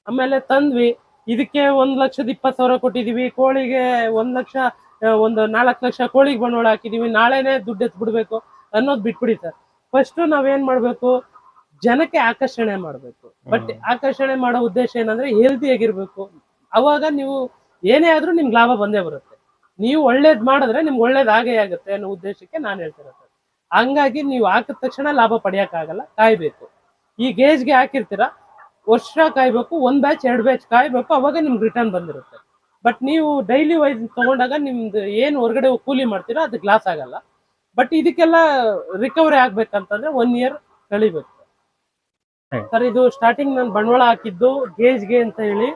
ಆಮೇಲೆ ತಂದ್ವಿ, ಇದಕ್ಕೆ 1,20,000 ಕೊಟ್ಟಿದೀವಿ, ಕೋಳಿಗೆ 1 ಲಕ್ಷ, ಒಂದು 4 ಲಕ್ಷ ಕೋಳಿಗೆ ಬಂಡವಾಳ ಹಾಕಿದೀವಿ, ನಾಳೆನೆ ದುಡ್ಡು ಎತ್ಬಿಡ್ಬೇಕು ಅನ್ನೋದು ಬಿಟ್ಬಿಡಿ ಸರ್. ಫಸ್ಟ್ ನಾವೇನ್ ಮಾಡ್ಬೇಕು, ಜನಕ್ಕೆ ಆಕರ್ಷಣೆ ಮಾಡ್ಬೇಕು. ಬಟ್ ಆಕರ್ಷಣೆ ಮಾಡೋ ಉದ್ದೇಶ ಏನಂದ್ರೆ ಹೆಲ್ದಿ ಆಗಿರ್ಬೇಕು. ಅವಾಗ ನೀವು ಏನೇ ಆದ್ರೂ ನಿಮ್ಗೆ ಲಾಭ ಬಂದೇ ಬರುತ್ತೆ. ನೀವು ಒಳ್ಳೇದ್ ಮಾಡಿದ್ರೆ ನಿಮ್ಗೆ ಒಳ್ಳೇದ್ ಆಗೇ ಆಗುತ್ತೆ ಅನ್ನೋ ಉದ್ದೇಶಕ್ಕೆ ನಾನು ಹೇಳ್ತಿರೋದು. ಹಂಗಾಗಿ ನೀವು ಹಾಕಿದ ತಕ್ಷಣ ಲಾಭ ಪಡೆಯಕ್ ಆಗಲ್ಲ, ಕಾಯ್ಬೇಕು. ಈ ಗೇಜ್ಗೆ ಹಾಕಿರ್ತೀರಾ, ವರ್ಷ ಕಾಯ್ಬೇಕು, 1 ಬ್ಯಾಚ್ 2 ಬ್ಯಾಚ್ ಕಾಯ್ಬೇಕು, ಅವಾಗ ನಿಮ್ಗೆ ರಿಟರ್ನ್ ಬಂದಿರುತ್ತೆ. ಬಟ್ ನೀವು ಡೈಲಿ ವೈಸ್ ತಗೊಂಡಾಗ ನಿಮ್ದು ಏನು ಹೊರಗಡೆ ಕೂಲಿ ಮಾಡ್ತೀರಾ ಅದಕ್ಕೆ ಲಾಸ್ ಆಗಲ್ಲ. ಬಟ್ ಇದಕ್ಕೆಲ್ಲ ರಿಕವರಿ ಆಗ್ಬೇಕಂತಂದ್ರೆ 1 ಇಯರ್ ಕಳಿಬೇಕು ಸರ್. ಇದು ಸ್ಟಾರ್ಟಿಂಗ್ ನಾನು ಬಂಡವಾಳ ಹಾಕಿದ್ದು ಗೇಜ್ಗೆ ಅಂತ ಹೇಳಿ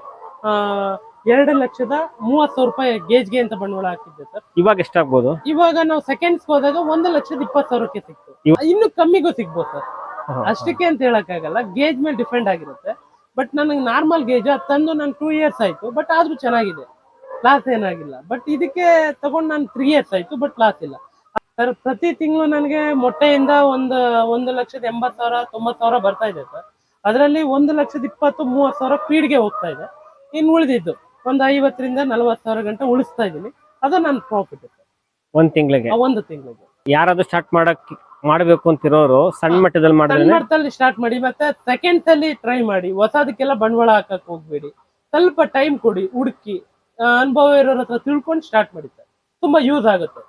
2,30,30,000 ಗೇಜ್ಗೆ ಅಂತ ಬಂಡವಾಳ ಹಾಕಿದ್ದೆ ಸರ್. ಇವಾಗ ಎಷ್ಟಾಗ್ಬೋದು? ಇವಾಗ ನಾವು ಸೆಕೆಂಡ್ಸ್ ಹೋದಾಗ 1,20,000 ಸಿಕ್ತು. ಇನ್ನು ಕಮ್ಮಿಗೂ ಸಿಗ್ಬೋದು ಸರ್, ಅಷ್ಟಕ್ಕೆ ಅಂತ ಹೇಳಕ್ ಆಗಲ್ಲ, ಗೇಜ್ ಮೇಲೆ ಡಿಪೆಂಡ್ ಆಗಿರುತ್ತೆ. ಬಟ್ ನನಗೆ ನಾರ್ಮಲ್ ಗೇಜ್ ಅದು ತಂದು ನಾನು 2 ಇಯರ್ಸ್ ಆಯ್ತು, ಬಟ್ ಆದ್ರೂ ಚೆನ್ನಾಗಿದೆ, ಲಾಸ್ ಏನಾಗಿಲ್ಲ. ಬಟ್ ಇದಕ್ಕೆ ತಗೊಂಡು ನಾನು 3 ಇಯರ್ಸ್ ಆಯ್ತು, ಬಟ್ ಲಾಸ್ ಇಲ್ಲ ಸರ್. ಪ್ರತಿ ತಿಂಗಳು ನನಗೆ ಮೊಟ್ಟೆಯಿಂದ 1,80,000 90,000 ಬರ್ತಾ ಇದೆ ಸರ್. ಅದರಲ್ಲಿ 1,20,000 30,000 ಫೀಡ್ಗೆ ಹೋಗ್ತಾ ಇದೆ. ಇನ್ನು ಉಳಿದಿದ್ದು ಒಂದು 50,000 ರಿಂದ 40,000 ಗಂಟೆ ಉಳಿಸ್ತಾ ಇದೀನಿ. ಅದು ನನ್ನ ಪ್ರಾಫಿಟ್ ಸರ್ ಒಂದ್ ತಿಂಗಳಿಗೆ. ಒಂದು ತಿಂಗಳಿಗೆ. ಯಾರಾದ್ರೂ ಸ್ಟಾರ್ಟ್ ಮಾಡ್ಬೇಕು ಅಂತಿರೋರು ಸಣ್ಣ ಮಟ್ಟದಲ್ಲಿ ಮಟ್ಟದಲ್ಲಿ ಸ್ಟಾರ್ಟ್ ಮಾಡಿ, ಮತ್ತೆ ಸೆಕೆಂಡ್ಸ್ ಅಲ್ಲಿ ಟ್ರೈ ಮಾಡಿ. ಹೊಸದಕ್ಕೆಲ್ಲ ಬಂಡವಾಳ ಹಾಕಕ್ ಹೋಗ್ಬೇಡಿ, ಸ್ವಲ್ಪ ಟೈಮ್ ಕೊಡಿ, ಹುಡುಕಿ, ಅನುಭವ ಇರೋರ ಹತ್ರ ತಿಳ್ಕೊಂಡು ಸ್ಟಾರ್ಟ್ ಮಾಡಿ ಸರ್, ತುಂಬಾ ಯೂಸ್ ಆಗುತ್ತೆ.